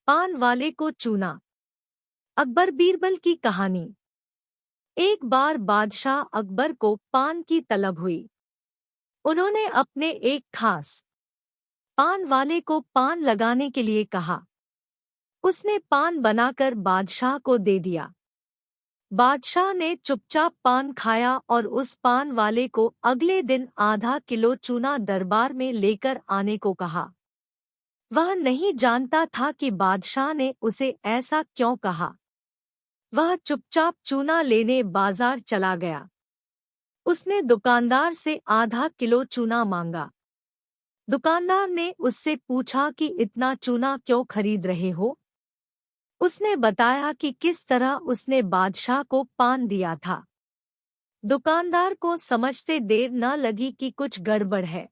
पान वाले को चूना। अकबर बीरबल की कहानी। एक बार बादशाह अकबर को पान की तलब हुई। उन्होंने अपने एक खास पान वाले को पान लगाने के लिए कहा। उसने पान बनाकर बादशाह को दे दिया। बादशाह ने चुपचाप पान खाया और उस पान वाले को अगले दिन आधा किलो चूना दरबार में लेकर आने को कहा। वह नहीं जानता था कि बादशाह ने उसे ऐसा क्यों कहा। वह चुपचाप चूना लेने बाजार चला गया। उसने दुकानदार से आधा किलो चूना मांगा। दुकानदार ने उससे पूछा कि इतना चूना क्यों खरीद रहे हो। उसने बताया कि किस तरह उसने बादशाह को पान दिया था। दुकानदार को समझते देर न लगी कि कुछ गड़बड़ है।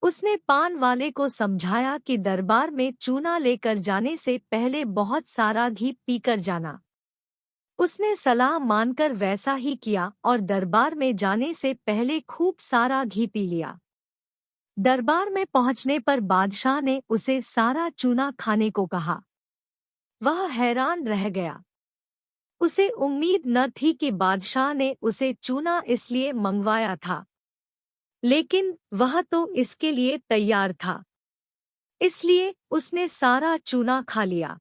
उसने पान वाले को समझाया कि दरबार में चूना लेकर जाने से पहले बहुत सारा घी पीकर जाना। उसने सलाह मानकर वैसा ही किया और दरबार में जाने से पहले खूब सारा घी पी लिया। दरबार में पहुंचने पर बादशाह ने उसे सारा चूना खाने को कहा। वह हैरान रह गया। उसे उम्मीद न थी कि बादशाह ने उसे चूना इसलिए मंगवाया था, लेकिन वह तो इसके लिए तैयार था, इसलिए उसने सारा चूना खा लिया।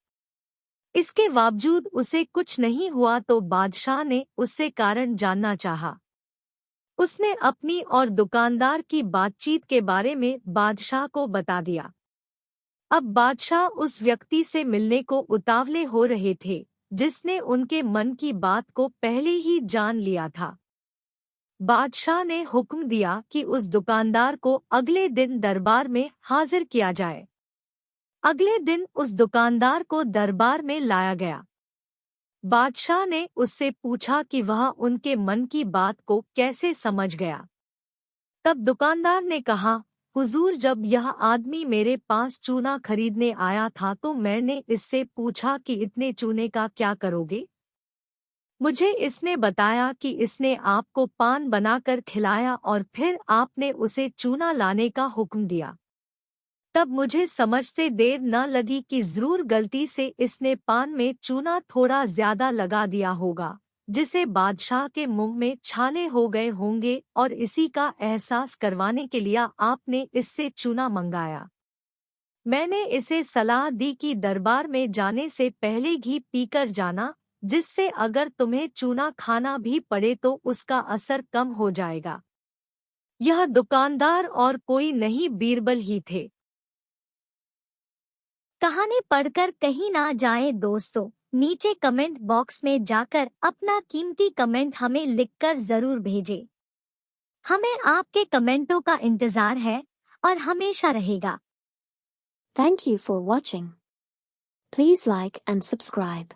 इसके बावजूद उसे कुछ नहीं हुआ तो बादशाह ने उससे कारण जानना चाहा। उसने अपनी और दुकानदार की बातचीत के बारे में बादशाह को बता दिया। अब बादशाह उस व्यक्ति से मिलने को उतावले हो रहे थे जिसने उनके मन की बात को पहले ही जान लिया था। बादशाह ने हुक्म दिया कि उस दुकानदार को अगले दिन दरबार में हाजिर किया जाए। अगले दिन उस दुकानदार को दरबार में लाया गया। बादशाह ने उससे पूछा कि वह उनके मन की बात को कैसे समझ गया। तब दुकानदार ने कहा, हुजूर, जब यह आदमी मेरे पास चूना खरीदने आया था तो मैंने इससे पूछा कि इतने चूने का क्या करोगे। मुझे इसने बताया कि इसने आपको पान बनाकर खिलाया और फिर आपने उसे चूना लाने का हुक्म दिया। तब मुझे समझते देर न लगी कि जरूर गलती से इसने पान में चूना थोड़ा ज्यादा लगा दिया होगा, जिसे बादशाह के मुंह में छाले हो गए होंगे और इसी का एहसास करवाने के लिए आपने इससे चूना मंगाया। मैंने इसे सलाह दी कि दरबार में जाने से पहले घी पीकर जाना, जिससे अगर तुम्हें चूना खाना भी पड़े तो उसका असर कम हो जाएगा। यह दुकानदार और कोई नहीं बीरबल ही थे। कहानी पढ़कर कहीं ना जाएं दोस्तों। नीचे कमेंट बॉक्स में जाकर अपना कीमती कमेंट हमें लिखकर जरूर भेजें। हमें आपके कमेंटों का इंतजार है और हमेशा रहेगा। Thank you for watching. Please like and subscribe.